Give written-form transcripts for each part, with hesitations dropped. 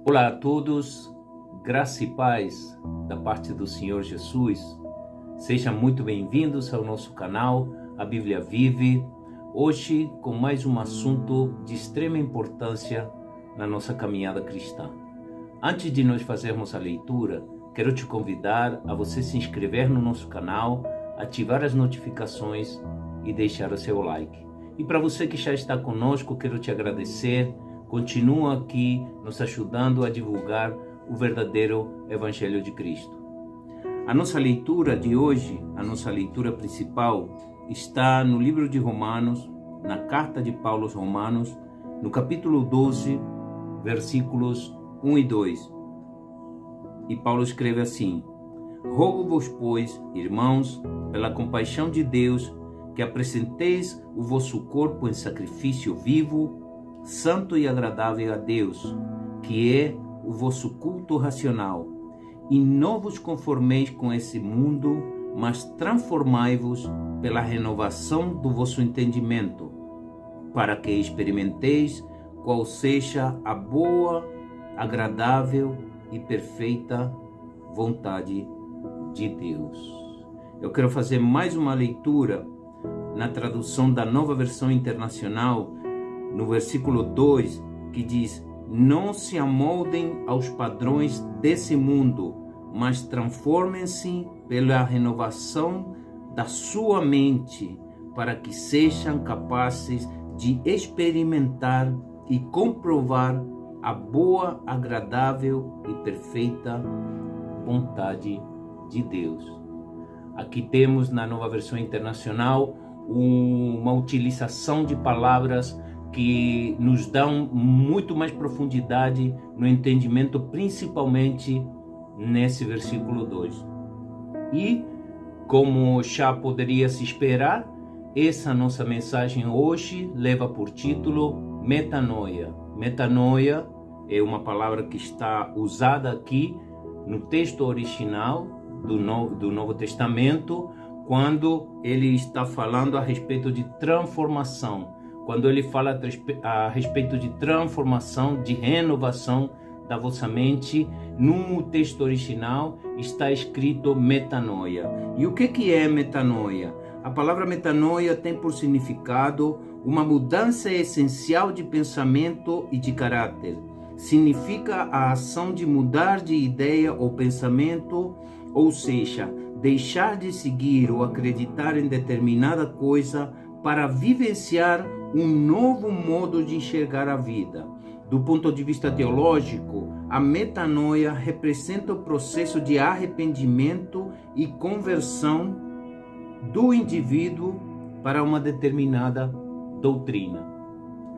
Olá a todos, graça e paz da parte do Senhor Jesus. Sejam muito bem-vindos ao nosso canal, a Bíblia Vive, hoje com mais um assunto de extrema importância na nossa caminhada cristã. Antes de nós fazermos a leitura, quero te convidar a você se inscrever no nosso canal, ativar as notificações e deixar o seu like. E para você que já está conosco, quero te agradecer. Continua aqui nos ajudando a divulgar o verdadeiro Evangelho de Cristo. A nossa leitura de hoje, a nossa leitura principal, está no livro de Romanos, na carta de Paulo aos Romanos, no capítulo 12, versículos 1 e 2. E Paulo escreve assim: Rogo-vos, pois, irmãos, pela compaixão de Deus, que apresenteis o vosso corpo em sacrifício vivo, santo e agradável a Deus, que é o vosso culto racional. E não vos conformeis com esse mundo, mas transformai-vos pela renovação do vosso entendimento, para que experimenteis qual seja a boa, agradável e perfeita vontade de Deus. Eu quero fazer mais uma leitura na tradução da Nova Versão Internacional, no versículo 2, que diz: Não se amoldem aos padrões desse mundo, mas transformem-se pela renovação da sua mente, para que sejam capazes de experimentar e comprovar a boa, agradável e perfeita vontade de Deus. Aqui temos na Nova Versão Internacional uma utilização de palavras que nos dão muito mais profundidade no entendimento, principalmente nesse versículo 2. E, como já poderia se esperar, essa nossa mensagem hoje leva por título metanoia. Metanoia é uma palavra que está usada aqui no texto original do Novo Testamento, quando ele está falando a respeito de transformação. Quando ele fala a respeito de transformação, de renovação da vossa mente, no texto original está escrito metanoia. E o que é metanoia? A palavra metanoia tem por significado uma mudança essencial de pensamento e de caráter. Significa a ação de mudar de ideia ou pensamento, ou seja, deixar de seguir ou acreditar em determinada coisa para vivenciar um novo modo de enxergar a vida. Do ponto de vista teológico, a metanoia representa o processo de arrependimento e conversão do indivíduo para uma determinada doutrina.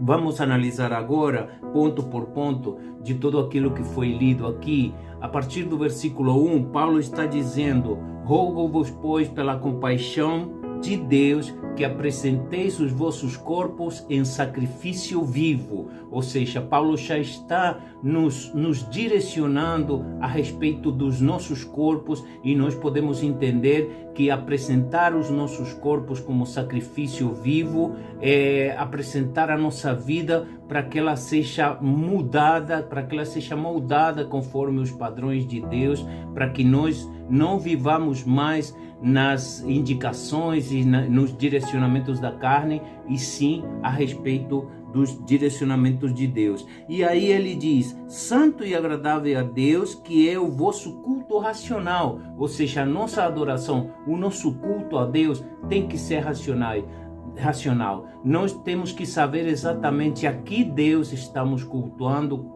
Vamos analisar agora, ponto por ponto, de tudo aquilo que foi lido aqui. A partir do versículo 1, Paulo está dizendo: Rogo-vos, pois, pela compaixão de Deus, que apresenteis os vossos corpos em sacrifício vivo. Ou seja, Paulo já está nos direcionando a respeito dos nossos corpos, e nós podemos entender que apresentar os nossos corpos como sacrifício vivo é apresentar a nossa vida para que ela seja mudada, para que ela seja moldada conforme os padrões de Deus, para que nós não vivamos mais nas indicações e nos direcionamentos da carne, e sim a respeito dos direcionamentos de Deus. E aí ele diz: santo e agradável a Deus, que é o vosso culto racional. Ou seja, a nossa adoração, o nosso culto a Deus tem que ser racional. Nós temos que saber exatamente a que Deus estamos cultuando,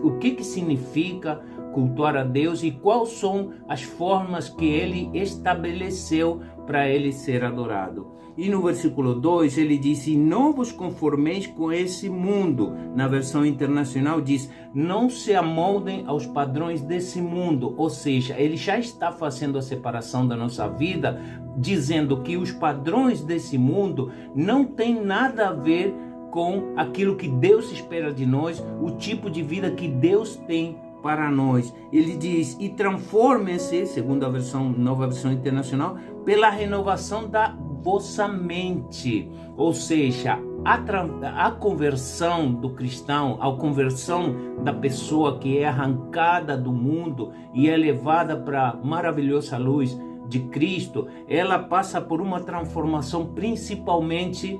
o que significa cultuar a Deus e quais são as formas que ele estabeleceu para ele ser adorado. E no versículo 2 ele diz: e não vos conformeis com esse mundo. Na versão internacional diz: não se amoldem aos padrões desse mundo. Ou seja, ele já está fazendo a separação da nossa vida, dizendo que os padrões desse mundo não tem nada a ver com aquilo que Deus espera de nós, o tipo de vida que Deus tem para nós. Ele diz: e transformem-se, segundo a Nova Versão Internacional, pela renovação da vossa mente. Ou seja, a conversão do cristão, a conversão da pessoa que é arrancada do mundo e é levada para a maravilhosa luz de Cristo, ela passa por uma transformação principalmente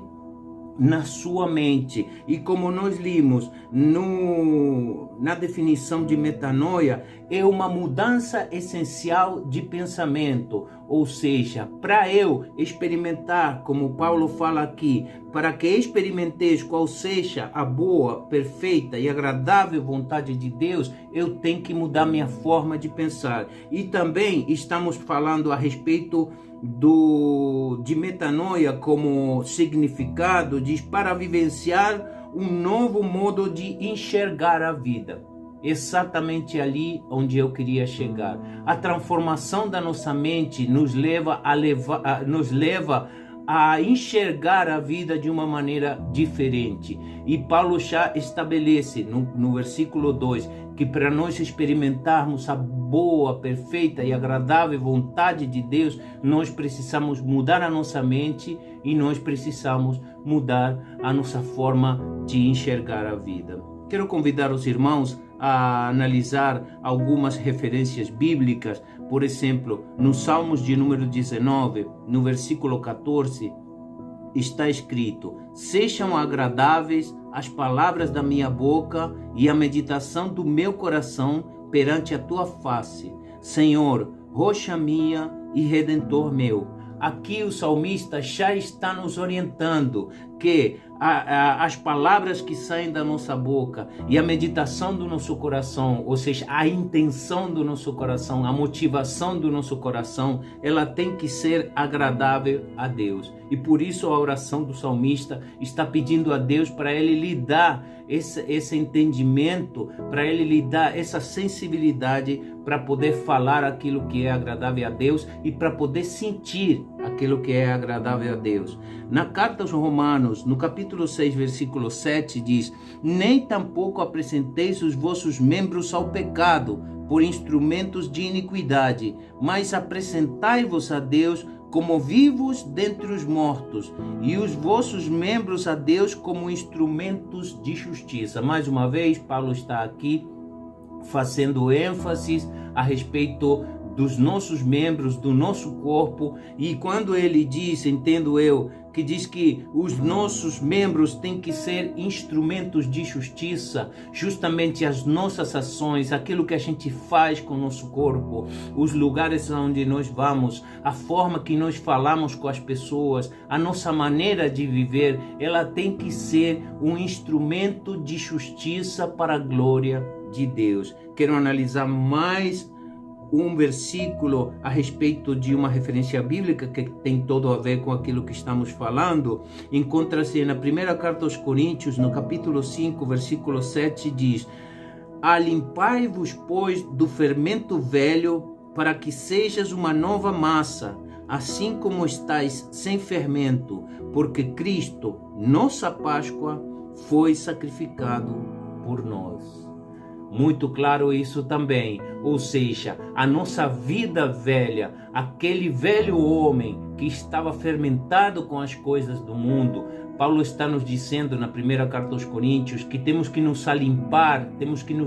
na sua mente. E como nós limos na definição de metanoia, é uma mudança essencial de pensamento, ou seja, para eu experimentar, como Paulo fala aqui, para que experimenteis qual seja a boa, perfeita e agradável vontade de Deus, eu tenho que mudar minha forma de pensar. E também estamos falando a respeito de metanoia como significado, diz para vivenciar um novo modo de enxergar a vida. Exatamente ali onde eu queria chegar. A transformação da nossa mente nos leva a enxergar a vida de uma maneira diferente. E Paulo já estabelece no versículo 2 que para nós experimentarmos a boa, perfeita e agradável vontade de Deus, nós precisamos mudar a nossa mente e nós precisamos mudar a nossa forma de enxergar a vida. Quero convidar os irmãos a analisar algumas referências bíblicas. Por exemplo, no Salmos de número 19, no versículo 14, está escrito: sejam agradáveis as palavras da minha boca e a meditação do meu coração perante a tua face, Senhor, rocha minha e redentor meu. Aqui o salmista já está nos orientando que as palavras que saem da nossa boca e a meditação do nosso coração, ou seja, a intenção do nosso coração, a motivação do nosso coração, ela tem que ser agradável a Deus. E por isso a oração do salmista está pedindo a Deus para ele lhe dar esse entendimento, para ele lhe dar essa sensibilidade para poder falar aquilo que é agradável a Deus e para poder sentir aquilo que é agradável a Deus. Na carta aos Romanos, no capítulo 6, versículo 7, diz: nem tampouco apresenteis os vossos membros ao pecado por instrumentos de iniquidade, mas apresentai-vos a Deus como vivos dentre os mortos, e os vossos membros a Deus como instrumentos de justiça. Mais uma vez, Paulo está aqui fazendo ênfase a respeito dos nossos membros, do nosso corpo, e quando ele diz, entendo eu, que diz que os nossos membros têm que ser instrumentos de justiça, justamente as nossas ações, aquilo que a gente faz com o nosso corpo, os lugares onde nós vamos, a forma que nós falamos com as pessoas, a nossa maneira de viver, ela tem que ser um instrumento de justiça para a glória de Deus. Quero analisar mais um versículo a respeito de uma referência bíblica que tem todo a ver com aquilo que estamos falando. Encontra-se na primeira carta aos Coríntios, no capítulo 5, versículo 7, diz: alimpai-vos, pois, do fermento velho, para que sejas uma nova massa, assim como estáis sem fermento, porque Cristo, nossa Páscoa, foi sacrificado por nós. Muito claro isso também, ou seja, a nossa vida velha, aquele velho homem que estava fermentado com as coisas do mundo. Paulo está nos dizendo na primeira carta aos Coríntios que temos que nos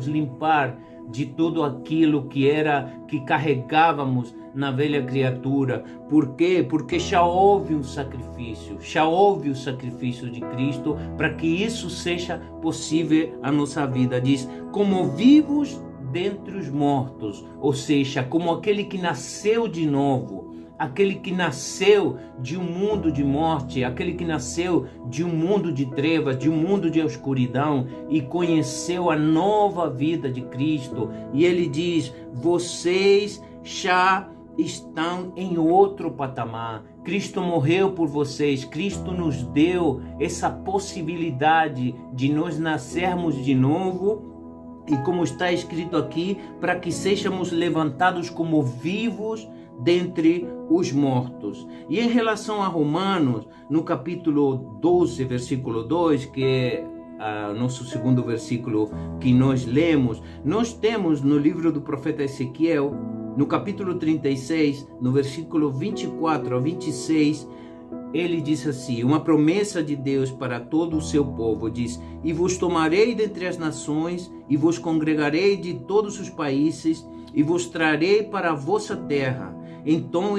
limpar, de tudo aquilo que carregávamos na velha criatura. Por quê? Porque já houve o sacrifício de Cristo para que isso seja possível a nossa vida. Diz, como vivos dentre os mortos, ou seja, como aquele que nasceu de novo, aquele que nasceu de um mundo de morte, aquele que nasceu de um mundo de trevas, de um mundo de escuridão e conheceu a nova vida de Cristo. E ele diz, vocês já estão em outro patamar. Cristo morreu por vocês, Cristo nos deu essa possibilidade de nós nascermos de novo. E como está escrito aqui, para que sejamos levantados como vivos dentre os mortos. E em relação a Romanos, no capítulo 12, versículo 2, que é nosso segundo versículo que nós lemos, nós temos no livro do profeta Ezequiel, no capítulo 36, no versículo 24 a 26, ele disse assim, uma promessa de Deus para todo o seu povo, diz: e vos tomarei dentre as nações, e vos congregarei de todos os países, e vos trarei para a vossa terra. Então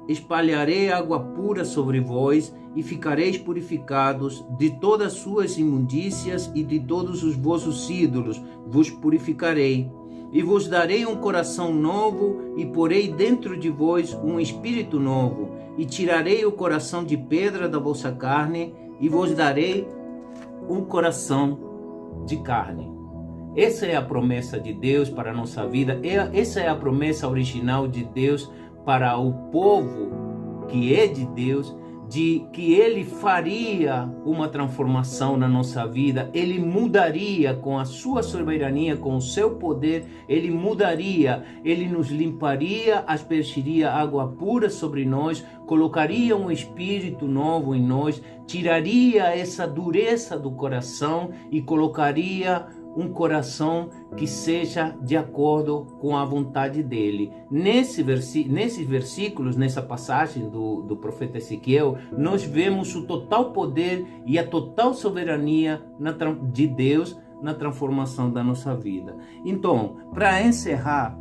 espalharei água pura sobre vós, e ficareis purificados de todas as suas imundícias, e de todos os vossos ídolos vos purificarei. E vos darei um coração novo, e porei dentro de vós um espírito novo, e tirarei o coração de pedra da vossa carne, e vos darei um coração de carne. Essa é a promessa de Deus para a nossa vida, essa é a promessa original de Deus para o povo que é de Deus, de que Ele faria uma transformação na nossa vida, Ele mudaria com a sua soberania, com o seu poder, Ele mudaria, Ele nos limparia, aspergiria água pura sobre nós, colocaria um espírito novo em nós, tiraria essa dureza do coração e colocaria um coração que seja de acordo com a vontade dele. Nesses versículos, nessa passagem do profeta Ezequiel, nós vemos o total poder e a total soberania de Deus na transformação da nossa vida. Então, para encerrar,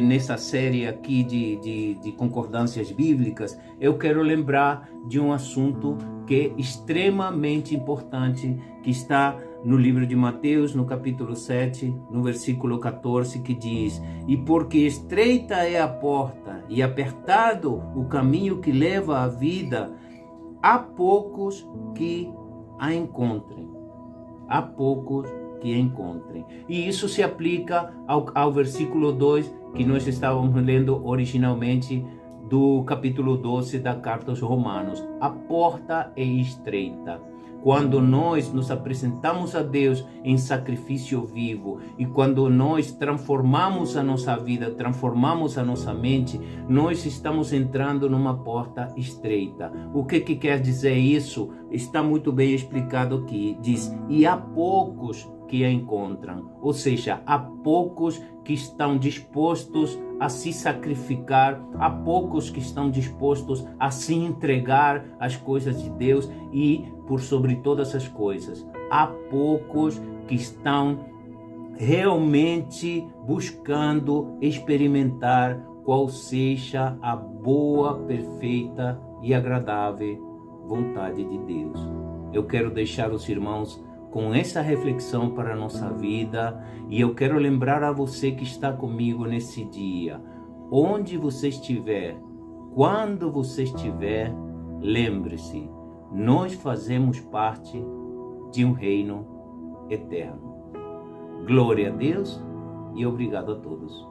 nessa série aqui de concordâncias bíblicas, eu quero lembrar de um assunto que é extremamente importante, que está no livro de Mateus, no capítulo 7, no versículo 14, que diz: e porque estreita é a porta e apertado o caminho que leva à vida, há poucos que a encontrem. Há poucos que a encontrem. E isso se aplica ao versículo 2 que nós estávamos lendo originalmente do capítulo 12 da carta aos Romanos. A porta é estreita. Quando nós nos apresentamos a Deus em sacrifício vivo e quando nós transformamos a nossa vida, transformamos a nossa mente, nós estamos entrando numa porta estreita. O que quer dizer isso? Está muito bem explicado aqui. Diz: e há poucos que a encontram, ou seja, há poucos que estão dispostos a se sacrificar, há poucos que estão dispostos a se entregar às coisas de Deus e por sobre todas as coisas, há poucos que estão realmente buscando experimentar qual seja a boa, perfeita e agradável vontade de Deus. Eu quero deixar os irmãos com essa reflexão para a nossa vida, e eu quero lembrar a você que está comigo nesse dia, onde você estiver, quando você estiver, lembre-se, nós fazemos parte de um reino eterno. Glória a Deus e obrigado a todos.